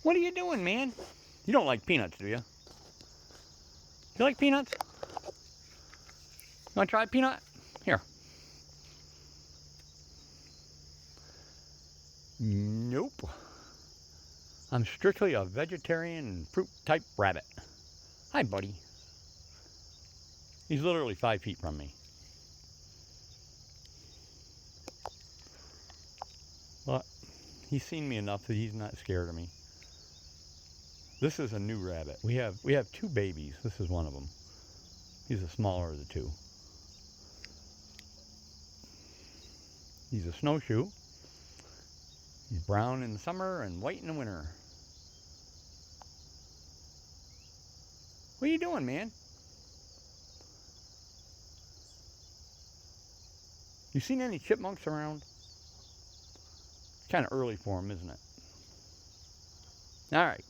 What are you doing, man? You don't like peanuts, do you? You like peanuts? You want to try a peanut? Here. Nope. I'm strictly a vegetarian and fruit type rabbit. Hi, buddy. He's literally 5 feet from me. But he's seen me enough that he's not scared of me. This is a new rabbit. We have two babies. This is one of them. He's the smaller of the two. He's a snowshoe. He's brown in the summer and white in the winter. What are you doing, man? You seen any chipmunks around? It's kind of early for them, isn't it? All right.